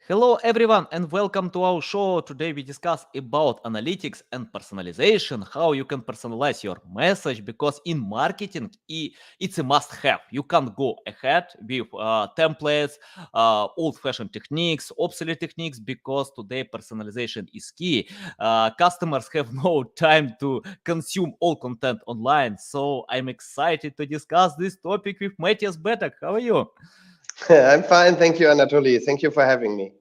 Hello everyone and welcome to our show. Today we discuss about analytics and personalization, how you can personalize your message because in marketing it's a must have. You can't go ahead with templates, old-fashioned techniques, obsolete techniques because today personalization is key. Customers have no time to consume all content online. So I'm excited to discuss this topic with Matthias Bettag. How are you? I'm fine, thank you, Anatoly. Thank you for having me.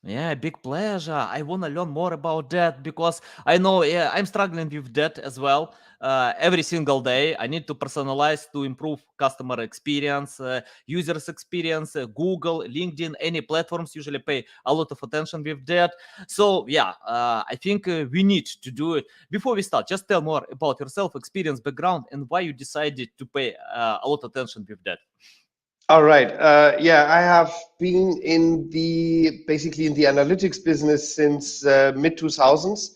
Yeah, big pleasure. I want to learn more about that because I know I'm struggling with that as well. Every single day, I need to personalize to improve customer experience, users experience. Google, LinkedIn, any platforms usually pay a lot of attention with that. So yeah, I think we need to do it. Before we start, just tell more about yourself, experience, background, and why you decided to pay a lot of attention with that. All right. Yeah, I have been in the basically in the analytics business since mid 2000s.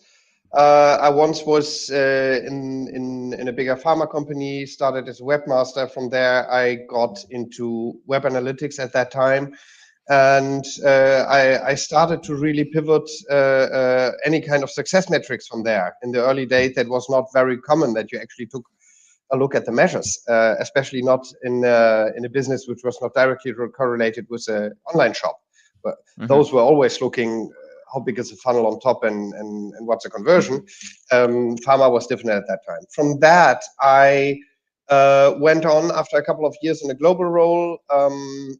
I once was in a bigger pharma company, started as a webmaster. From there, I got into web analytics at that time, and I started to really pivot any kind of success metrics from there. In the early days, that was not very common that you actually took a look at the measures, especially not in a business which was not directly correlated with an online shop. But Mhm. those were always looking how big is the funnel on top and what's the conversion. Pharma was different at that time. From that, I went on after a couple of years in a global role.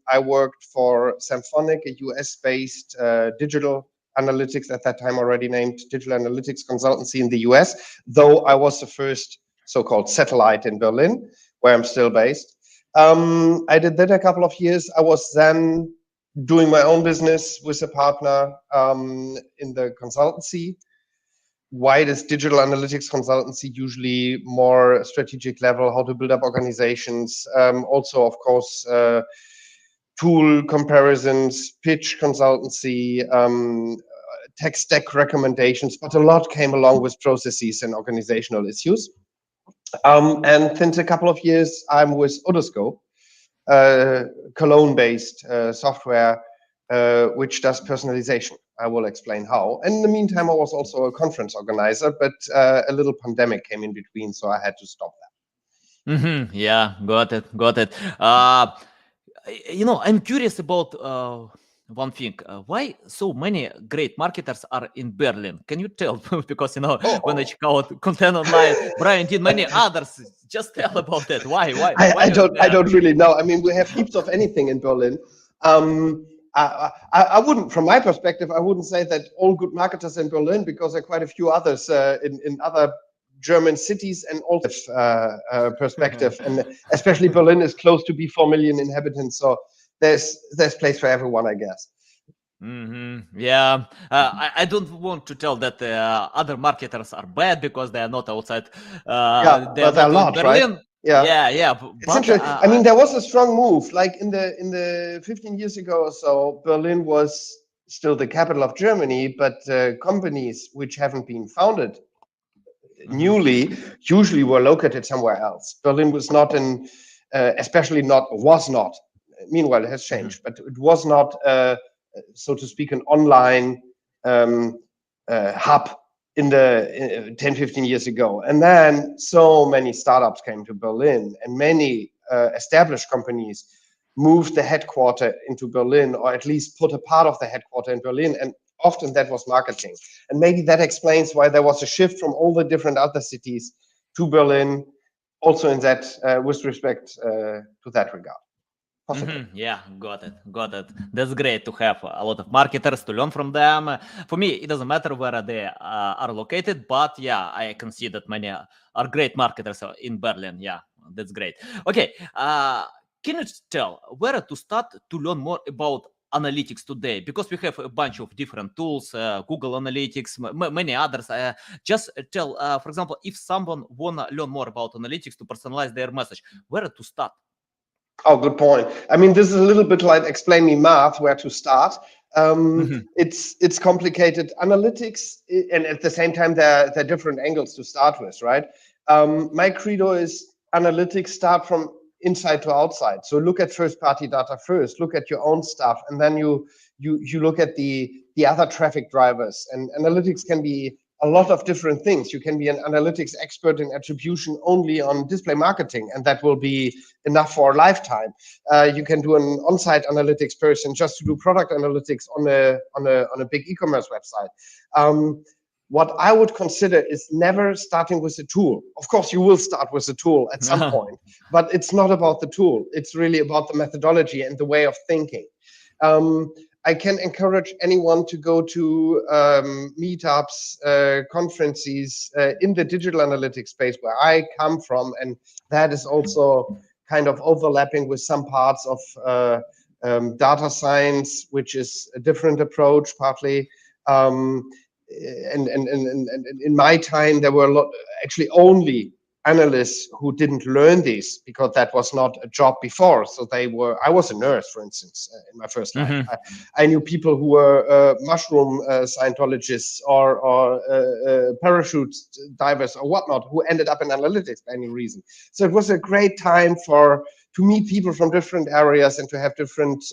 I worked for Symphonic, a US-based digital analytics at that time already named digital analytics consultancy in the US, though I was the first so-called satellite in Berlin, where I'm still based. I did that a couple of years. I was then doing my own business with a partner in the consultancy. Why does digital analytics consultancy usually more strategic level, how to build up organizations, also, of course, tool comparisons, pitch consultancy, tech stack recommendations, but a lot came along with processes and organizational issues. And since a couple of years, I'm with Odoscope, uh, Cologne-based software, which does personalization. I will explain how. And in the meantime, I was also a conference organizer, but a little pandemic came in between, so I had to stop that. Yeah, got it, got it. I'm curious about one thing. Why so many great marketers are in Berlin? Can you tell? Because when I Oh, check out content online, Brian did many others. Just tell about that. Why? Why? Why you're I there? don't really know. I mean, we have heaps of anything in Berlin. I wouldn't, from my perspective, I wouldn't say that all good marketers in Berlin, because there are quite a few others in other German cities and also perspective. And especially Berlin is close to be 4 million inhabitants, so there's place for everyone, I guess. Yeah, I don't want to tell that other marketers are bad because they are not outside. Yeah, They are but there are a not in lot, right? Berlin. Yeah. Yeah, yeah, It's but interesting. I mean, there was a strong move. Like in the 15 years ago or so, Berlin was still the capital of Germany, but companies which haven't been founded Mhm. newly usually were located somewhere else. Berlin was not in, especially not was not. Meanwhile, it has Mhm. changed, but it was not, so to speak, an online um, hub in the 10, 15 years ago. And then so many startups came to Berlin, and many established companies moved the headquarter into Berlin, or at least put a part of the headquarter in Berlin. And often that was marketing. And maybe that explains why there was a shift from all the different other cities to Berlin, also in that, with respect to that regard, possibly. Yeah, got it, got it. That's great to have a lot of marketers to learn from them. For me, it doesn't matter where they are located, but yeah, I can see that many are great marketers in Berlin. Yeah, that's great. Okay, can you tell where to start to learn more about analytics today? Because we have a bunch of different tools, Google Analytics, many others. Just tell, for example, if someone wanna learn more about analytics to personalize their message, where to start? Oh, good point. I mean, this is a little bit like explain me math, where to start. It's complicated. Analytics, and at the same time, there are different angles to start with, right? My credo is analytics start from inside to outside. So look at first-party data first. Look at your own stuff, and then you look at the other traffic drivers. And analytics can be a lot of different things. You can be an analytics expert in attribution only on display marketing, and that will be enough for a lifetime. You can do an on-site analytics person just to do product analytics on a big e-commerce website. What I would consider is never starting with a tool. Of course, you will start with a tool at some point, but it's not about the tool. It's really about the methodology and the way of thinking. I can encourage anyone to go to meetups, conferences in the digital analytics space where I come from, and that is also kind of overlapping with some parts of data science, which is a different approach partly. And in my time, there were actually only analysts who didn't learn this because that was not a job before. So I was a nurse, for instance, in my first life. I knew people who were mushroom Scientologists or parachute divers or whatnot who ended up in analytics by any reason. So it was a great time to meet people from different areas and to have different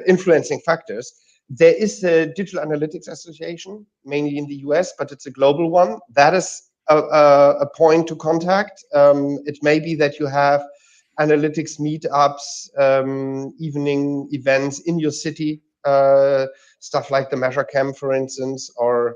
influencing factors. There is a Digital Analytics Association, mainly in the US, but it's a global one. That is a point to contact. It may be that you have analytics meetups, evening events in your city, stuff like the Measure Camp, for instance, or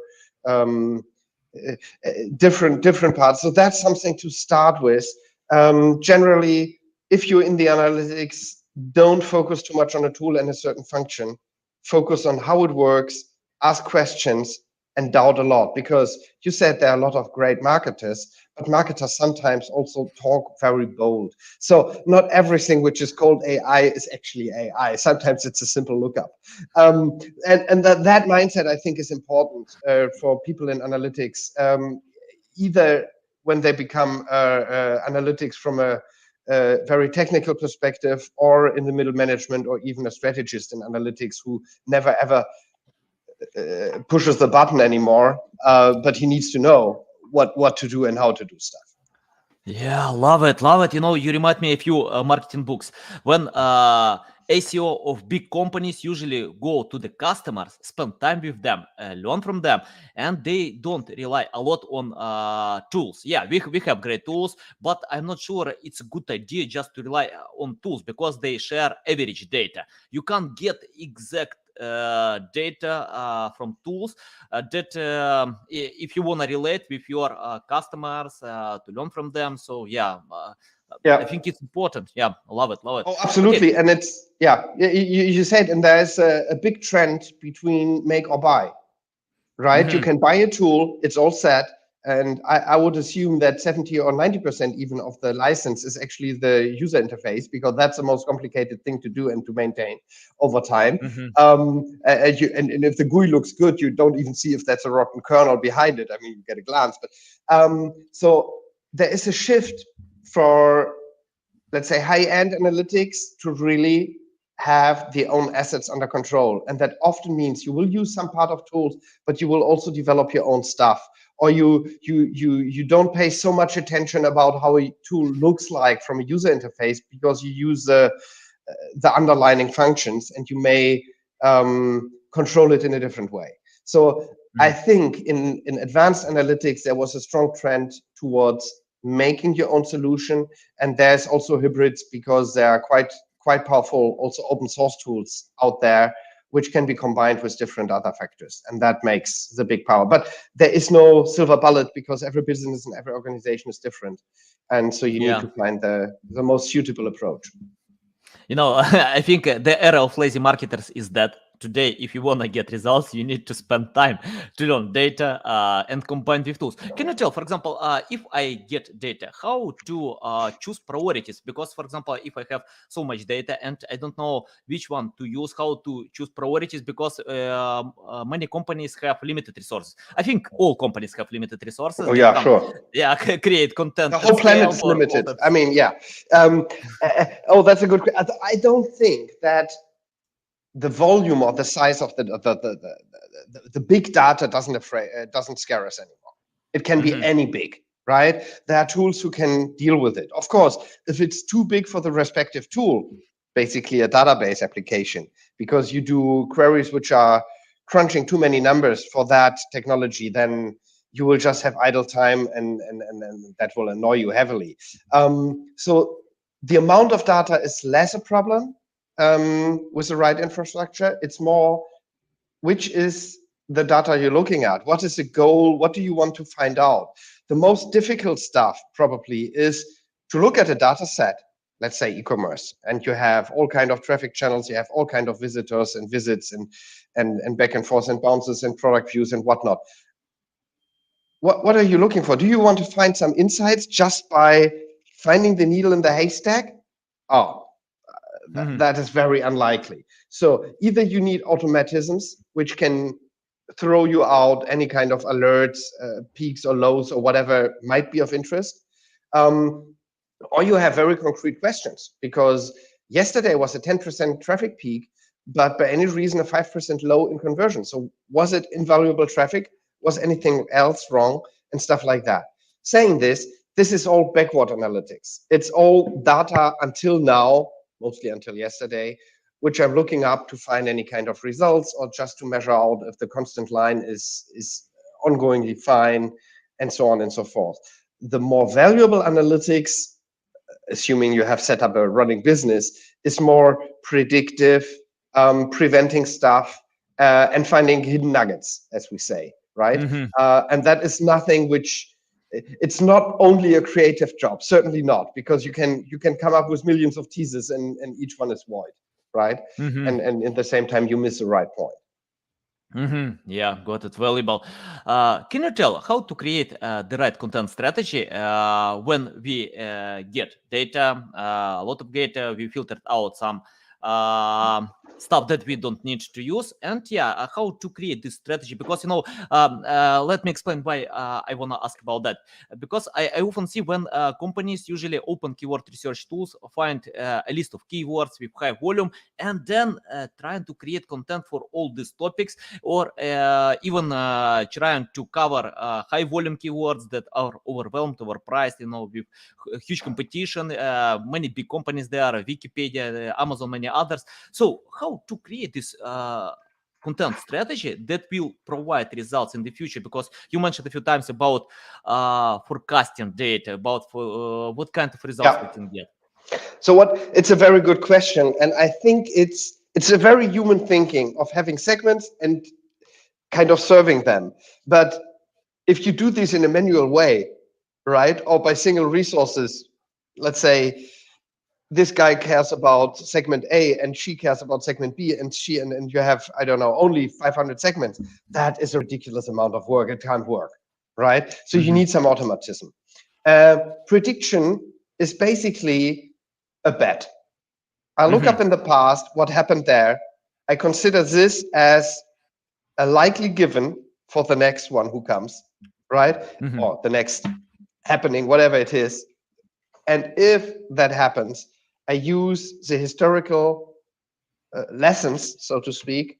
different parts. So that's something to start with. Generally, if you're in the analytics, don't focus too much on a tool and a certain function. Focus on how it works, ask questions, and doubt a lot, because you said there are a lot of great marketers, but marketers sometimes also talk very bold. So not everything which is called AI is actually AI. Sometimes it's a simple lookup. And that mindset, I think, is important for people in analytics, either when they become analytics from a very technical perspective, or in the middle management, or even a strategist in analytics who never ever pushes the button anymore, but he needs to know what to do and how to do stuff. Yeah, love it, love it. You remind me a few marketing books. When ACO of big companies usually go to the customers, spend time with them, learn from them, and they don't rely a lot on tools. Yeah, we have great tools, but I'm not sure it's a good idea just to rely on tools because they share average data. You can't get exact data from tools that if you want to relate with your customers to learn from them. So yeah, I think it's important. Yeah, love it. Oh, absolutely. Okay. And it's, you said, and there's a big trend between make or buy, right? You can buy a tool, it's all set. And I would assume that 70 or 90% even of the license is actually the user interface, because that's the most complicated thing to do and to maintain over time. And if the GUI looks good, you don't even see if that's a rotten kernel behind it. I mean, you get a glance. But so there is a shift for, let's say, high-end analytics to really have their own assets under control. And that often means you will use some part of tools, but you will also develop your own stuff. Or you don't pay so much attention about how a tool looks like from a user interface, because you use the underlying functions, and you may control it in a different way. So I think in advanced analytics, there was a strong trend towards making your own solution. And there's also hybrids, because there are quite powerful also open source tools out there, which can be combined with different other factors. And that makes the big power. But there is no silver bullet, because every business and every organization is different. And so you need to find the most suitable approach. I think the era of lazy marketers is that today, if you want to get results, you need to spend time to learn data and combine with tools. Can you tell, for example, if I get data, how to choose priorities? Because, for example, if I have so much data and I don't know which one to use, how to choose priorities, because many companies have limited resources. I think all companies have limited resources. Oh, yeah, sure. Yeah, create content. The whole planet is limited. I mean, yeah. That's a good question. I don't think that the volume or the size of the big data doesn't scare us anymore. It can be any big. right? There are tools who can deal with it. Of course, if it's too big for the respective tool, basically a database application, because you do queries which are crunching too many numbers for that technology, then you will just have idle time and that will annoy you heavily. So the amount of data is less a problem with the right infrastructure. It's more, which is the data you're looking at? What is the goal? What do you want to find out? The most difficult stuff probably is to look at a data set, let's say e-commerce, and you have all kind of traffic channels, you have all kind of visitors and visits and back and forth and bounces and product views and whatnot. What are you looking for? Do you want to find some insights just by finding the needle in the haystack? Oh, that is very unlikely. So either you need automatisms, which can throw you out any kind of alerts, peaks or lows or whatever might be of interest, or you have very concrete questions, because yesterday was a 10% traffic peak, but by any reason a 5% low in conversion. So was it invaluable traffic? Was anything else wrong? And stuff like that. Saying this is all backward analytics. It's all data until now, mostly until yesterday, which I'm looking up to find any kind of results, or just to measure out if the constant line is ongoingly fine, and so on and so forth. The more valuable analytics, assuming you have set up a running business, is more predictive, preventing stuff, and finding hidden nuggets, as we say, right? And that is nothing which, it's not only a creative job, certainly not, because you can come up with millions of teasers and each one is void, right? And at the same time, you miss the right point. Yeah, got it. Valuable. Can you tell how to create the right content strategy when we get data, a lot of data, we filtered out some stuff that we don't need to use, and how to create this strategy? Because let me explain why I want to ask about that. Because I often see when companies usually open keyword research tools, find a list of keywords with high volume, and then trying to create content for all these topics, or even trying to cover high volume keywords that are overwhelmed, overpriced, with huge competition, many big companies there, Wikipedia, Amazon, many others. So how to create this content strategy that will provide results in the future? Because you mentioned a few times about forecasting data, about what kind of results we can get. So it's a very good question, and I think it's a very human thinking of having segments and kind of serving them. But if you do this in a manual way, right, or by single resources, let's say this guy cares about segment A and she cares about segment B, and you have, I don't know, only 500 segments, that is a ridiculous amount of work. It can't work, right? So you need some automatism. Prediction is basically a bet. I look up in the past what happened there. I consider this as a likely given for the next one who comes, right? Or the next happening, whatever it is. And if that happens, I use the historical lessons, so to speak,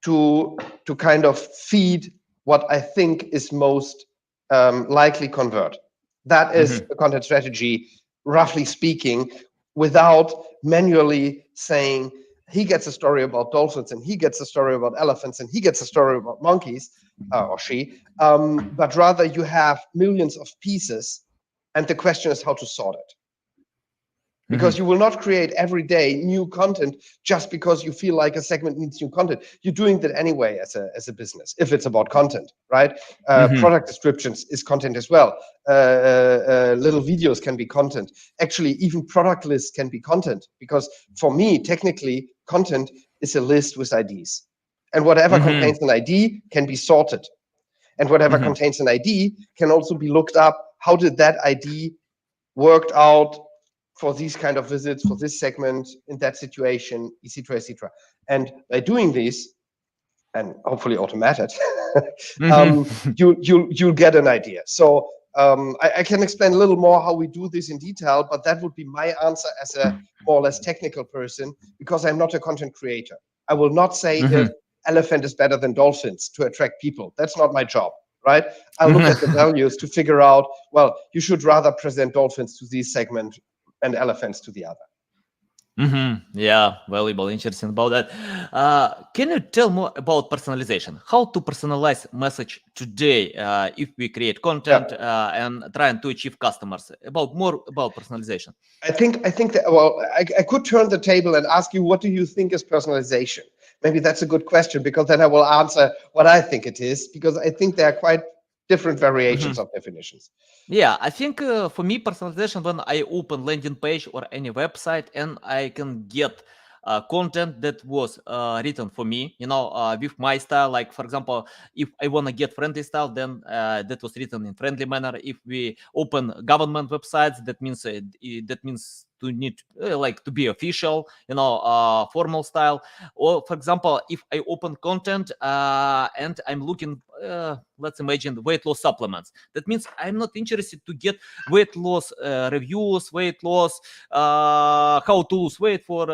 to kind of feed what I think is most likely convert. That is a content strategy, roughly speaking, without manually saying, he gets a story about dolphins and he gets a story about elephants and he gets a story about monkeys, or she, but rather you have millions of pieces, and the question is how to sort it. Because you will not create every day new content just because you feel like a segment needs new content. You're doing that anyway as a business, if it's about content, right? Product descriptions is content as well. Little videos can be content. Actually, even product lists can be content, because for me, technically, content is a list with IDs. And whatever contains an ID can be sorted. And whatever contains an ID can also be looked up. How did that ID worked out for these kind of visits, for this segment, in that situation, etc., etc. And by doing this, and hopefully automated, you'll get an idea. So I can explain a little more how we do this in detail, but that would be my answer as a more or less technical person, because I'm not a content creator. I will not say if elephant is better than dolphins to attract people. That's not my job, right? I'll look at the values to figure out, well, you should rather present dolphins to this segment and elephants to the other. Yeah, valuable, interesting about that. Can you tell more about personalization? How to personalize message today if we create content and trying to achieve customers? More about personalization. I think that, well, I could turn the table and ask you, what do you think is personalization? Maybe that's a good question, because then I will answer what I think it is, because I think there are quite different variations of definitions. Yeah, I think for me, personalization, when I open landing page or any website and I can get content that was written for me, with my style. Like, for example, if I want to get friendly style, then that was written in friendly manner. If we open government websites, that means to need like to be official, formal style. Or, for example, if I open content and I'm looking, let's imagine weight loss supplements, that means I'm not interested to get weight loss reviews, weight loss, how to lose weight for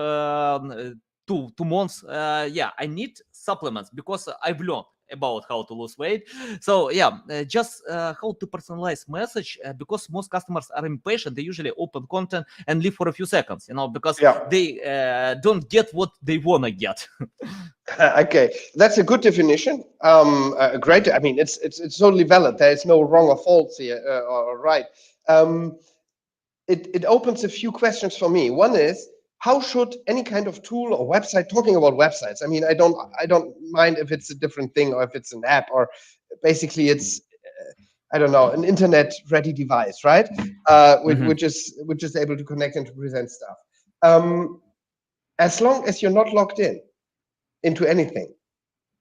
2 months. I need supplements because I've learned about how to lose weight. So just how to personalize message, because most customers are impatient. They usually open content and leave for a few seconds, because they don't get what they want to get. Okay, that's a good definition. Great. I mean, it's totally valid. There is no wrong or false here, or right. It opens a few questions for me. One is, how should any kind of tool or website, talking about websites, I mean, I don't mind if it's a different thing or if it's an app, or basically it's I don't know, an internet ready device, right? Which is able to connect and to present stuff. As long as you're not logged into anything,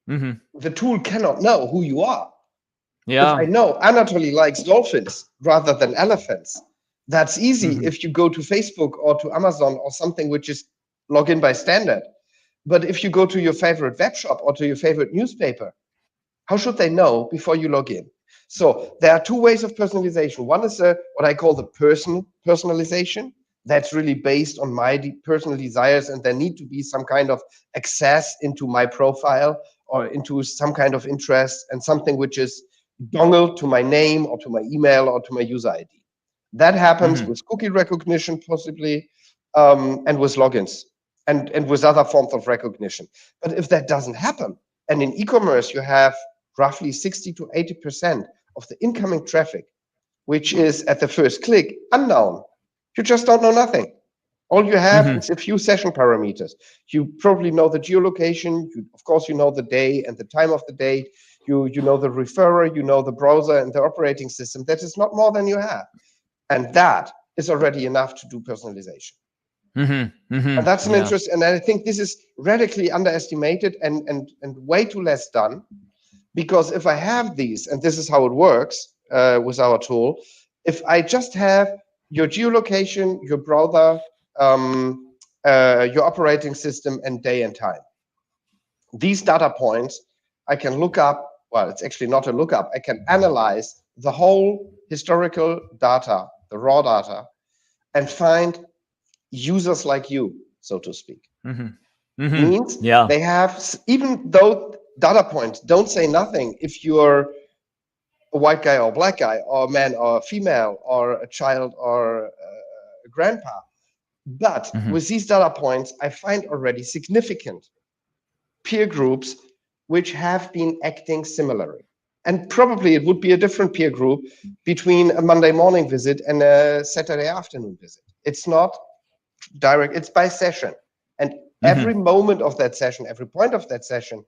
the tool cannot know who you are. If I know Anatoly likes dolphins rather than elephants, that's easy if you go to Facebook or to Amazon or something which is login by standard. But if you go to your favorite web shop or to your favorite newspaper, how should they know before you log in? So there are two ways of personalization. One is what I call the personalization. That's really based on my personal desires, and there need to be some kind of access into my profile or into some kind of interest, and something which is dongled to my name or to my email or to my user ID. That happens with cookie recognition, possibly, and with logins and with other forms of recognition. But if that doesn't happen, and in e-commerce you have roughly 60 to 80% of the incoming traffic, which is at the first click unknown, you just don't know nothing. All you have is a few session parameters. You probably know the geolocation. Of course, you know the day and the time of the day. You know the referrer. You know the browser and the operating system. That is not more than you have. And that is already enough to do personalization. And that's an interest. And I think this is radically underestimated and way too less done. Because if I have these, and this is how it works with our tool, if I just have your geolocation, your browser, your operating system, and day and time, these data points I can look up. Well, it's actually not a lookup. I can analyze the whole historical data, the raw data, and find users like you, so to speak. Means they have, even though data points don't say nothing, if you're a white guy or a black guy, or a man or a female, or a child or a grandpa. But with these data points, I find already significant peer groups which have been acting similarly. And probably it would be a different peer group between a Monday morning visit and a Saturday afternoon visit. It's not direct, it's by session. And every moment of that session, every point of that session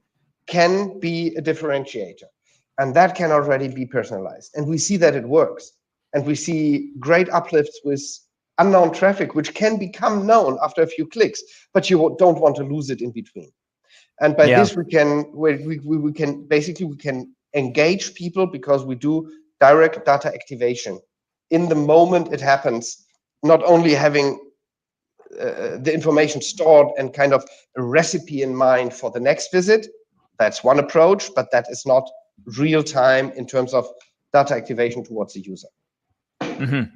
can be a differentiator. And that can already be personalized. And we see that it works. And we see great uplifts with unknown traffic, which can become known after a few clicks, but you don't want to lose it in between. And by this, we can engage people, because we do direct data activation in the moment it happens, not only having the information stored and kind of a recipe in mind for the next visit. That's one approach, but that is not real time in terms of data activation towards the user.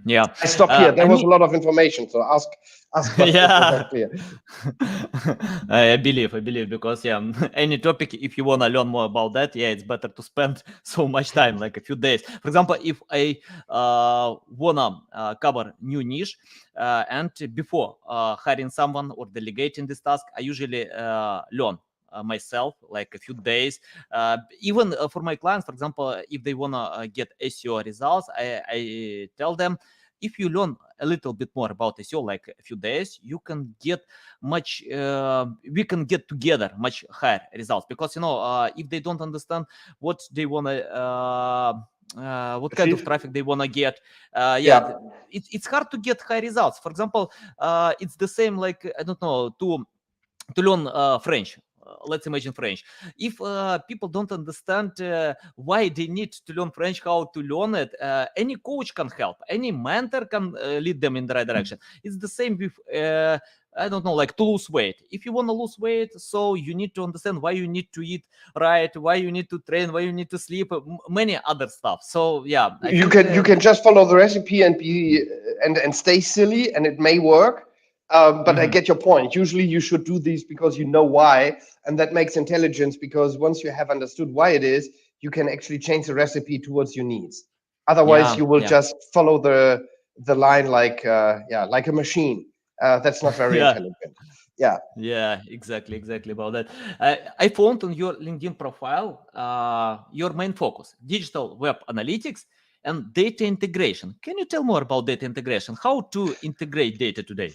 Yeah. I stop here. There I was mean, a lot of information, so ask, but it was not yeah. clear. I believe, because yeah, any topic, if you wanna learn more about that, yeah, it's better to spend so much time, like a few days. For example, if I wanna cover new niche, and before hiring someone or delegating this task, I usually learn. Myself, like a few days, even for my clients, for example, if they wanna get SEO results, I tell them, if you learn a little bit more about SEO, like a few days, you can get much. We can get together much higher results, because if they don't understand what they wanna. What kind of Achieve? traffic they wanna get? Yeah. It's hard to get high results. For example, it's the same, like, I don't know, to learn French. Let's imagine French. If people don't understand why they need to learn French, how to learn it, any coach can help. Any mentor can lead them in the right direction. It's the same with, I don't know, like to lose weight. If you want to lose weight, so you need to understand why you need to eat right, why you need to train, why you need to sleep, many other stuff. So yeah, I You think. can just follow the recipe and be and stay silly, and it may work. But I get your point. Usually, you should do these because you know why, and that makes intelligence. Because once you have understood why it is, you can actually change the recipe towards your needs. Otherwise, Yeah, you will yeah. just follow the line like like a machine. That's not very Yeah. intelligent. Yeah. Yeah, exactly about that. I found on your LinkedIn profile your main focus: digital web analytics and data integration. Can you tell more about data integration? How to integrate data today?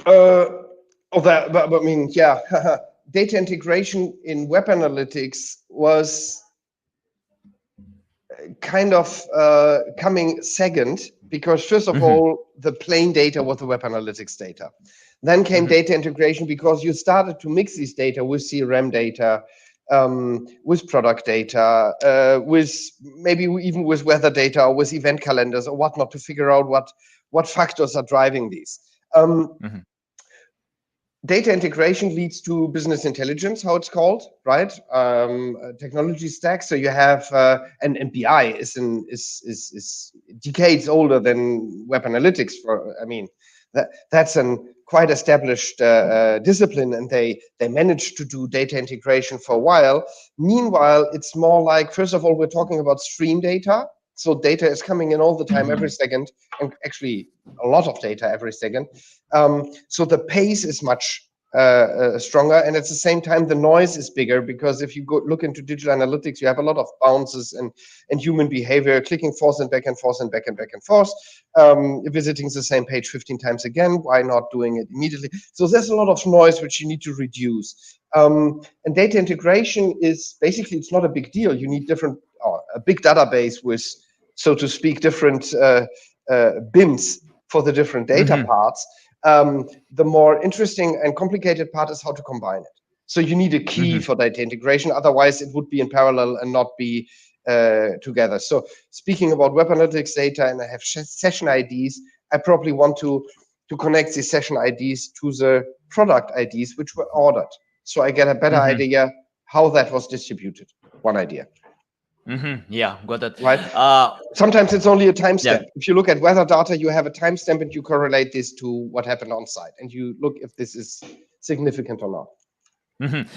Uh, but I mean, yeah, data integration in web analytics was kind of coming second, because first of Hmm. all, the plain data was the web analytics data. Then came Hmm. data integration, because you started to mix these data with CRM data, with product data, with maybe even with weather data or with event calendars or whatnot, to figure out what factors are driving these. Hmm. Data integration leads to business intelligence, how it's called, right? Technology stack. So you have and BI is decades older than web analytics. I mean, that's an quite established discipline, and they managed to do data integration for a while. Meanwhile, it's more like, first of all, we're talking about stream data. So data is coming in all the time, every second, and actually a lot of data every second. So the pace is much stronger, and at the same time the noise is bigger, because if you go look into digital analytics, you have a lot of bounces and human behavior, clicking forth and back and forth and back and back and forth, visiting the same page 15 times again. Why not doing it immediately? So there's a lot of noise which you need to reduce. And data integration is basically, it's not a big deal. You need a big database with, so to speak, different bins for the different data parts. The more interesting and complicated part is how to combine it. So you need a key for data integration. Otherwise, it would be in parallel and not be together. So speaking about web analytics data, and I have session IDs, I probably want to connect the session IDs to the product IDs which were ordered. So I get a better idea how that was distributed. One idea. Yeah, got it. Right. Sometimes it's only a Yeah. timestamp. If you look at weather data, you have a timestamp and you correlate this to what happened on site, and you look if this is significant or not. Mhm.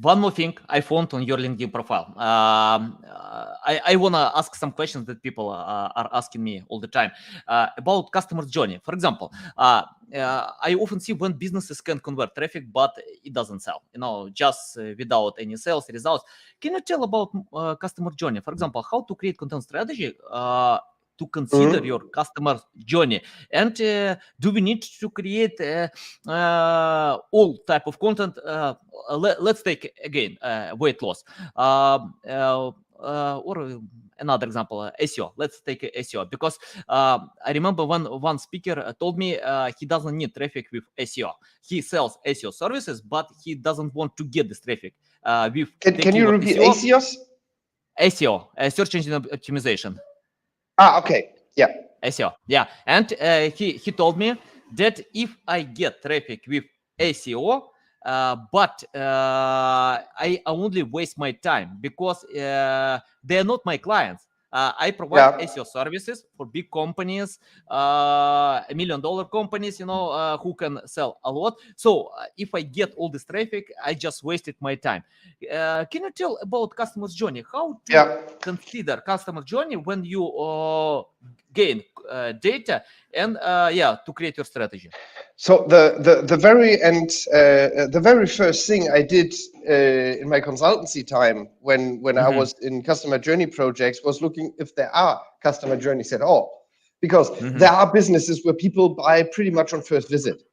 One more thing I found on your LinkedIn profile. I want to ask some questions that people are asking me all the time about customer journey. For example, I often see when businesses can convert traffic, but it doesn't sell, just without any sales results. Can you tell about customer journey? For example, how to create content strategy to consider your customer journey, and do we need to create all type of content? Let's take again weight loss, or another example, SEO. Let's take SEO, because I remember one speaker told me he doesn't need traffic with SEO. He sells SEO services, but he doesn't want to get this traffic with the Can you keyword repeat SEO. ASIOS? SEO, search engine optimization. Okay. Yeah. SEO, yeah. And he told me that if I get traffic with SEO, but I only waste my time, because they are not my clients. I provide SEO services for big companies, $1 million companies, who can sell a lot. So if I get all this traffic, I just wasted my time. Can you tell about customer's journey? How to consider customer journey when you gain data and to create your strategy? So the very end, the very first thing I did in my consultancy time when I was in customer journey projects was looking if there are customer journeys at all, because there are businesses where people buy pretty much on first visit,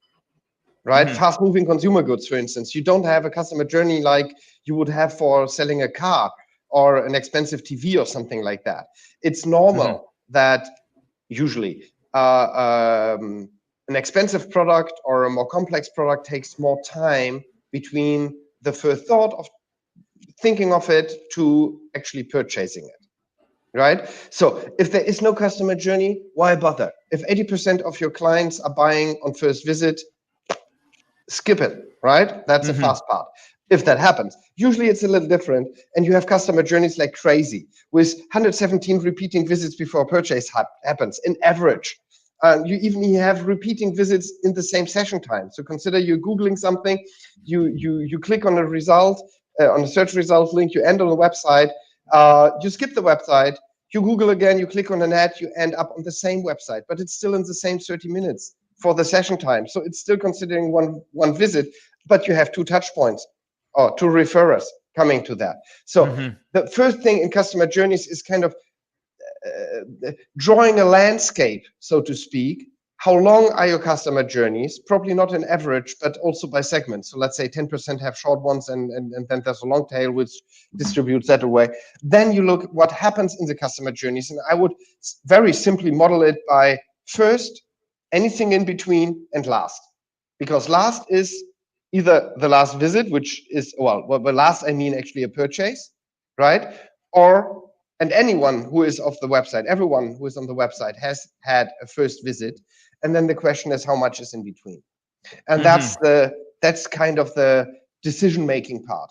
right? Fast moving consumer goods, for instance, you don't have a customer journey like you would have for selling a car or an expensive TV or something like that. It's normal that usually an expensive product or a more complex product takes more time between the first thought of thinking of it to actually purchasing it, right? So if there is no customer journey, why bother? If 80% of your clients are buying on first visit, skip it, right? That's the fast part. If that happens, usually it's a little different, and you have customer journeys like crazy with 117 repeating visits before purchase happens in average. You have repeating visits in the same session time. So consider you're Googling something, you click on a result, on a search result link, you end on the website, you skip the website, you Google again, you click on an ad, you end up on the same website, but it's still in the same 30 minutes for the session time. So it's still considering one visit, but you have 2 touch points or 2 referrers coming to that. So the first thing in customer journeys is kind of drawing a landscape, so to speak. How long are your customer journeys? Probably not an average, but also by segment. So let's say 10% have short ones, and then there's a long tail which distributes that away. Then you look what happens in the customer journeys, and I would very simply model it by first, anything in between, and last. Because last is either the last visit, which is, well, by last I mean actually a purchase, right? And anyone who is off the website, everyone who is on the website has had a first visit. And then the question is how much is in between. And that's kind of the decision-making part,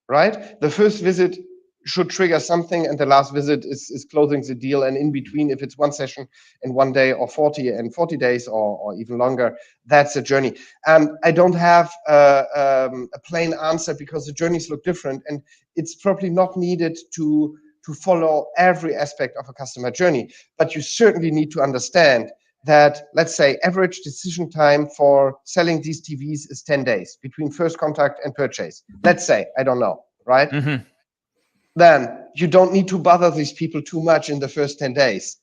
right? The first visit should trigger something, and the last visit is closing the deal. And in between, if it's one session in 1 day or 40 days or even longer, that's a journey. I don't have a plain answer because the journeys look different, and it's probably not needed to follow every aspect of a customer journey. But you certainly need to understand that, let's say, average decision time for selling these TVs is 10 days between first contact and purchase. Let's say, I don't know, right? Then you don't need to bother these people too much in the first 10 days,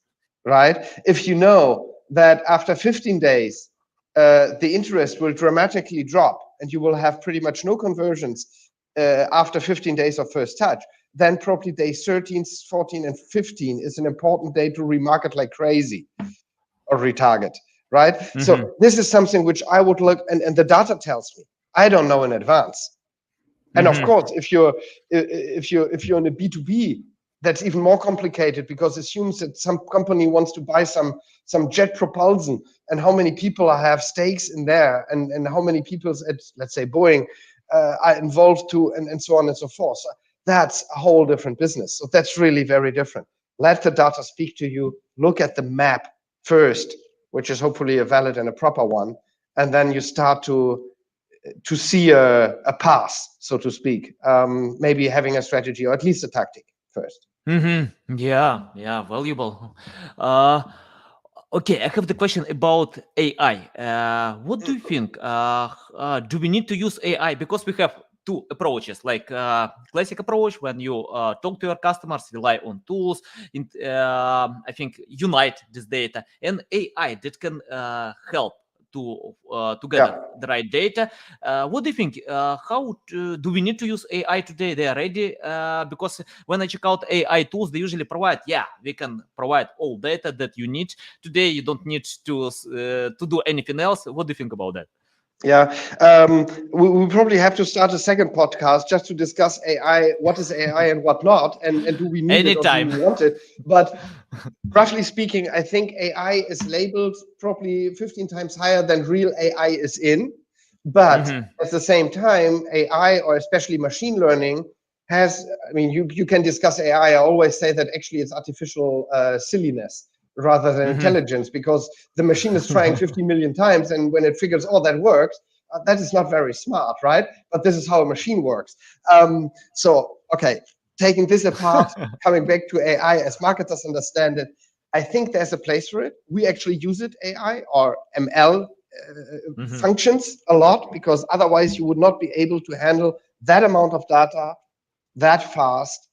right? If you know that after 15 days, the interest will dramatically drop and you will have pretty much no conversions after 15 days of first touch, then probably day 13, 14, and 15 is an important day to remarket like crazy or retarget, right? So this is something which I would look, and the data tells me. I don't know in advance. And of course, if you're in a B2B, that's even more complicated because it assumes that some company wants to buy some jet propulsion, and how many people have stakes in there, and how many people at, let's say, Boeing are involved too, and so on and so forth. So that's a whole different business. So that's really very different. Let the data speak to you. Look at the map first, which is hopefully a valid and a proper one, and then you start to see a path, so to speak. Maybe having a strategy or at least a tactic first. Yeah, valuable. Okay, I have the question about AI. What do you think? Do we need to use AI? Because we have 2 approaches, like classic approach when you talk to your customers, rely on tools, I think unite this data, and AI that can help to gather the right data. What do you think? How do we need to use AI today? They are ready because when I check out AI tools, they usually provide, we can provide all data that you need. Today, you don't need to do anything else. What do you think about that? Yeah, we probably have to start a second podcast just to discuss AI, what is AI and what not, and do we need it or do we want it? But roughly speaking, I think AI is labeled probably 15 times higher than real AI is in. But at the same time, AI, or especially machine learning, I mean, you can discuss AI. I always say that actually it's artificial silliness rather than intelligence, because the machine is trying 50 million times, and when it figures, oh, that works, that is not very smart, right? But this is how a machine works. So, okay, taking this apart, coming back to AI as marketers understand it, I think there's a place for it. We actually use it, AI or ML functions a lot, because otherwise you would not be able to handle that amount of data that fast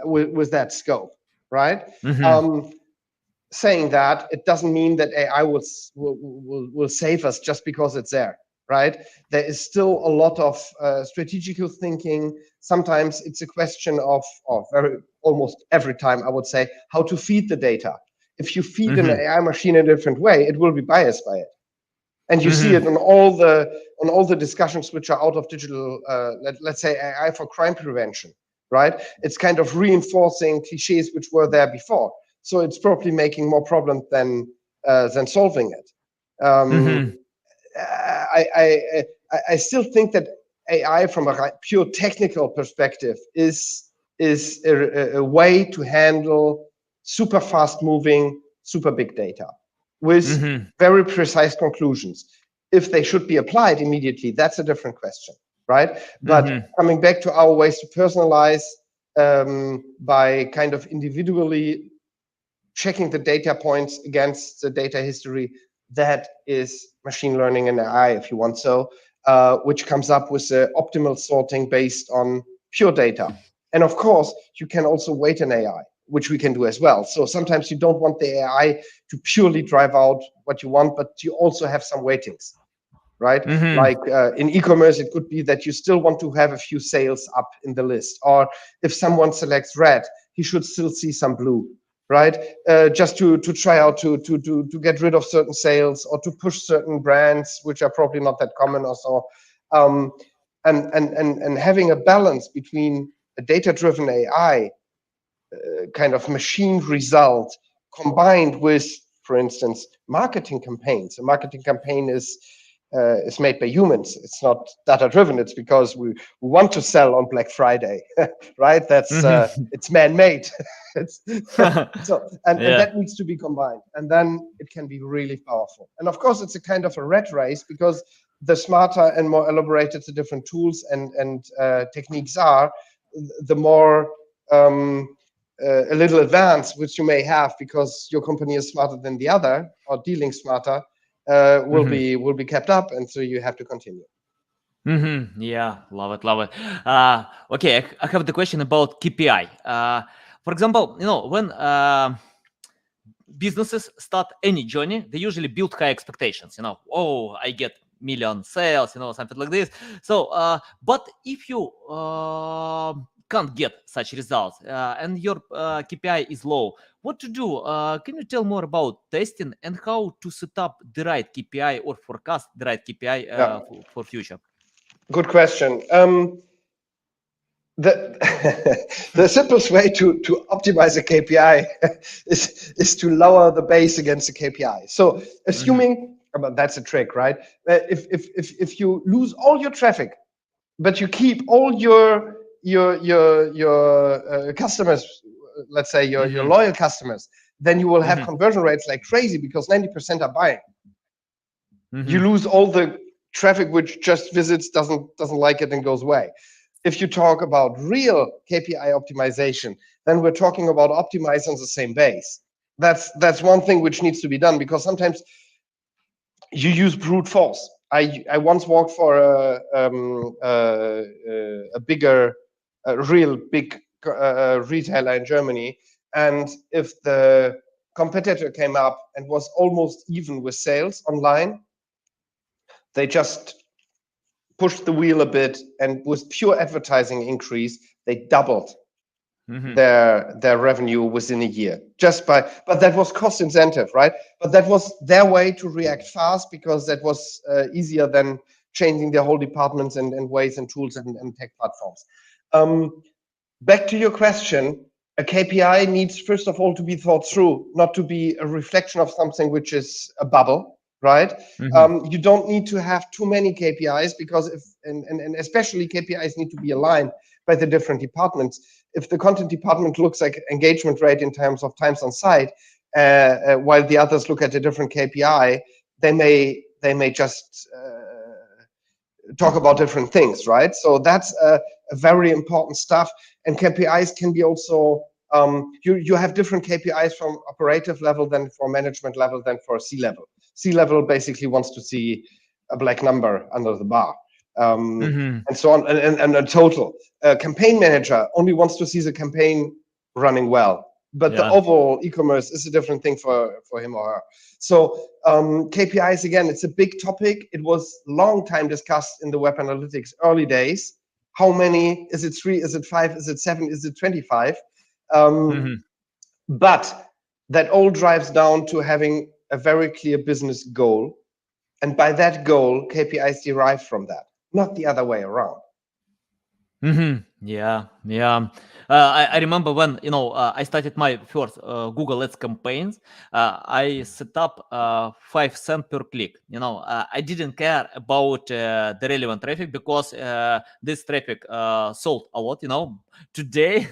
with that scope, right? Saying that, it doesn't mean that AI will save us just because it's there, right? There is still a lot of strategical thinking. Sometimes it's a question of almost every time, I would say, how to feed the data. If you feed an AI machine in a different way, it will be biased by it. And you see it on all the discussions which are out of digital, let's say AI for crime prevention, right? It's kind of reinforcing cliches which were there before. So it's probably making more problems than solving it. I still think that AI, from a pure technical perspective, is a way to handle super fast moving, super big data with very precise conclusions. If they should be applied immediately, that's a different question, right? But coming back to our ways to personalize by kind of individually checking the data points against the data history, that is machine learning and AI, if you want so, which comes up with the optimal sorting based on pure data. And of course, you can also weight an AI, which we can do as well. So sometimes you don't want the AI to purely drive out what you want, but you also have some weightings, right? Like in e-commerce, it could be that you still want to have a few sales up in the list. Or if someone selects red, he should still see some blue, right? Just to try out to get rid of certain sales or to push certain brands, which are probably not that common or so. And having a balance between a data-driven AI kind of machine result combined with, for instance, marketing campaigns. A marketing campaign is made by humans. It's not data-driven. It's because we want to sell on Black Friday, right? That's it's man-made. So and that needs to be combined, and then it can be really powerful. And of course, it's a kind of a rat race, because the smarter and more elaborated the different tools and techniques are, the more a little advance which you may have because your company is smarter than the other or dealing smarter will be kept up, and so you have to continue. Yeah, love it. Okay, I have the question about KPI. For example, when businesses start any journey, they usually build high expectations. Oh, I get million sales, something like this. So, but if you can't get such results and your KPI is low, what to do? Can you tell more about testing and how to set up the right KPI or forecast the right KPI for future? Good question. The simplest way to optimize a KPI is to lower the base against the KPI. So assuming, that's a trick, right? If you lose all your traffic, but you keep all your customers, let's say your loyal customers, then you will have conversion rates like crazy, because 90% are buying. You lose all the traffic which just visits, doesn't like it and goes away. If you talk about real KPI optimization, then we're talking about optimizing on the same base. That's one thing which needs to be done, because sometimes you use brute force. I once worked for a bigger, real big retailer in Germany, and if the competitor came up and was almost even with sales online, they just pushed the wheel a bit, and with pure advertising increase, they doubled their revenue within a year, but that was cost incentive, right? But that was their way to react fast, because that was easier than changing their whole departments and ways and tools and tech platforms. Back to your question, a KPI needs, first of all, to be thought through, not to be a reflection of something which is a bubble, right? You don't need to have too many KPIs, because and especially KPIs need to be aligned, by the different departments. If the content department looks like engagement rate in terms of times on site, while the others look at a different KPI, they may just talk about different things, right? So that's a very important stuff. And KPIs can be also, you have different KPIs from operative level than for management level than for C-level. C-level basically wants to see a black number under the bar. And so on, and a total. Campaign manager only wants to see the campaign running well. But the overall e-commerce is a different thing for him or her. So KPIs, again, it's a big topic. It was long time discussed in the web analytics early days. How many? Is it 3? Is it 5? Is it 7? Is it 25? But that all drives down to having a very clear business goal. And by that goal, KPIs derive from that, not the other way around. Yeah. I remember when I started my first Google Ads campaigns. I set up 5 cents per click. I didn't care about the relevant traffic because this traffic sold a lot. Today,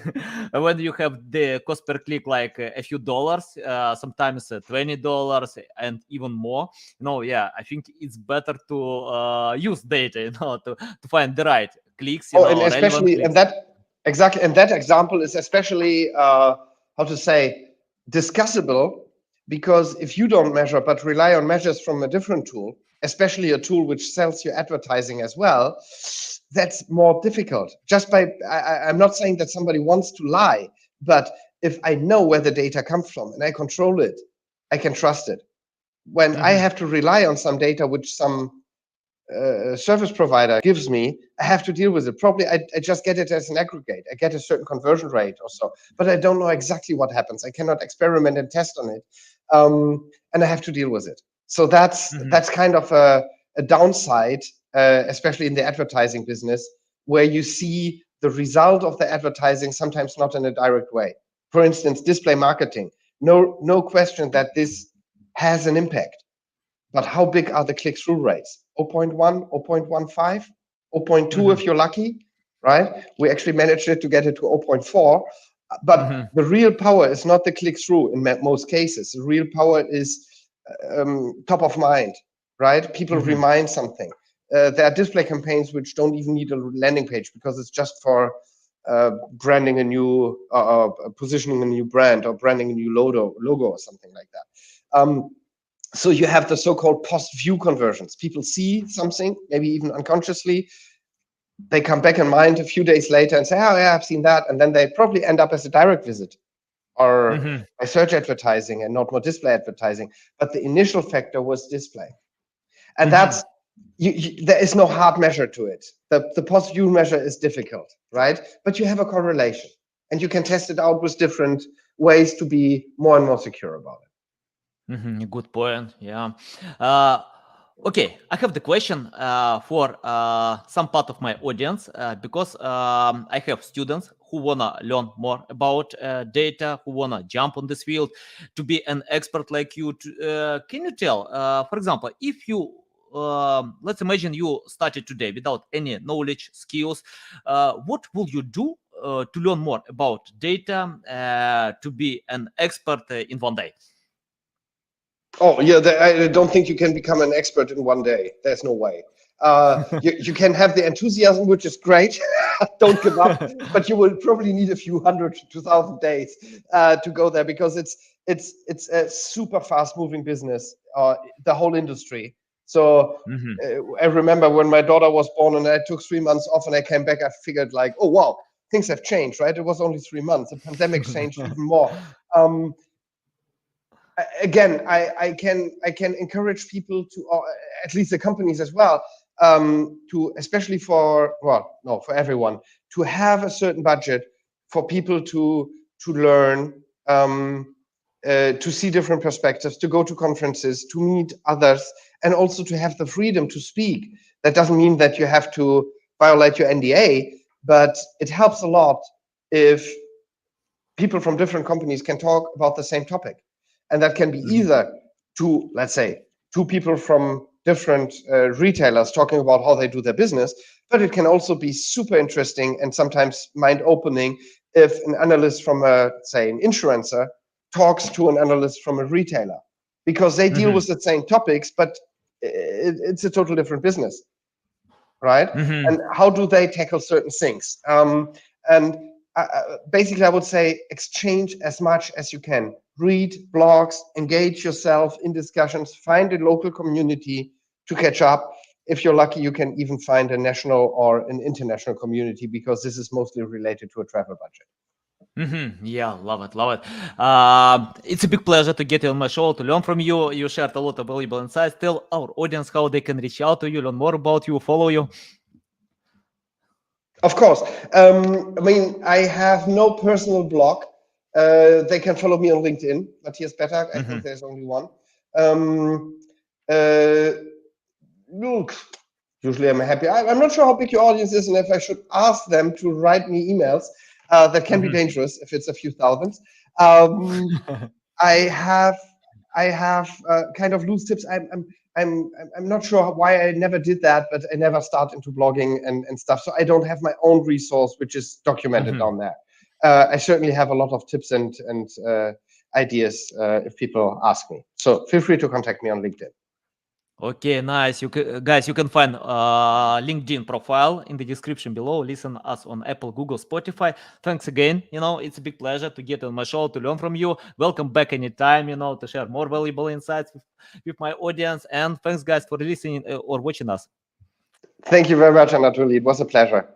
when you have the cost per click like a few dollars, sometimes $20 and even more. I think it's better to use data. To find the right clicks. And especially, and that example is especially how to say discussable, because if you don't measure but rely on measures from a different tool, especially a tool which sells you advertising as well, that's more difficult. I'm not saying that somebody wants to lie, but if I know where the data comes from and I control it, I can trust it. When I have to rely on some data which some service provider gives me, I have to deal with it. Probably I just get it as an aggregate. I get a certain conversion rate or so, but I don't know exactly what happens. I cannot experiment and test on it, and I have to deal with it. So that's kind of a downside, especially in the advertising business, where you see the result of the advertising sometimes not in a direct way. For instance, display marketing. No question that this has an impact. But how big are the click-through rates? 0.1, 0.15, 0.2 if you're lucky, right? We actually managed to get it to 0.4. But the real power is not the click-through in most cases. The real power is top of mind, right? People remind something. There are display campaigns which don't even need a landing page because it's just for branding a new, positioning a new brand or branding a new logo or something like that. So you have the so-called post-view conversions. People see something, maybe even unconsciously. They come back in mind a few days later and say, oh, yeah, I've seen that. And then they probably end up as a direct visit or by search advertising and not more display advertising. But the initial factor was display. And that's, there is no hard measure to it. The post-view measure is difficult, right? But you have a correlation. And you can test it out with different ways to be more and more secure about it. Good point. Yeah. Okay, I have the question for some part of my audience because I have students who wanna learn more about data, who wanna jump on this field to be an expert like you. Can you tell, for example, if you let's imagine you started today without any knowledge, skills, what will you do to learn more about data to be an expert in one day? Oh, yeah, I don't think you can become an expert in one day. There's no way. You can have the enthusiasm, which is great. Don't give up, but you will probably need a few 100 to 2,000 days to go there because it's a super fast moving business, the whole industry. So I remember when my daughter was born and I took 3 months off and I came back, I figured like, oh, wow, things have changed, right? It was only 3 months. The pandemic changed even more. Again, I can encourage people to, at least the companies as well, to, especially for everyone, to have a certain budget for people to learn, to see different perspectives, to go to conferences, to meet others, and also to have the freedom to speak. That doesn't mean that you have to violate your NDA, but it helps a lot if people from different companies can talk about the same topic. And that can be either let's say, two people from different retailers talking about how they do their business, but it can also be super interesting and sometimes mind-opening if an analyst from say, an insurancer talks to an analyst from a retailer, because they deal with the same topics, but it's a total different business, right? And how do they tackle certain things? And basically, I would say exchange as much as you can. Read blogs, engage yourself in discussions, find a local community to catch up. If you're lucky, you can even find a national or an international community, because this is mostly related to a travel budget. Yeah, love it, love it. It's a big pleasure to get you on my show, to learn from you. You shared a lot of valuable insights. Tell our audience how they can reach out to you, learn more about you, follow you. Of course. I mean, I have no personal blog. They can follow me on LinkedIn, Matthias Bettag. I think there's only one. Look, usually I'm happy. I'm not sure how big your audience is, and if I should ask them to write me emails, that can be dangerous if it's a few thousands. I have kind of loose tips. I'm not sure why I never did that, but I never start into blogging and stuff. So I don't have my own resource, which is documented down there. I certainly have a lot of tips and ideas if people ask me. So feel free to contact me on LinkedIn. Okay, nice. Guys, you can find LinkedIn profile in the description below. Listen us on Apple, Google, Spotify. Thanks again. It's a big pleasure to get on my show, to learn from you. Welcome back anytime, to share more valuable insights with my audience. And thanks, guys, for listening or watching us. Thank you very much, Anatoly. It was a pleasure.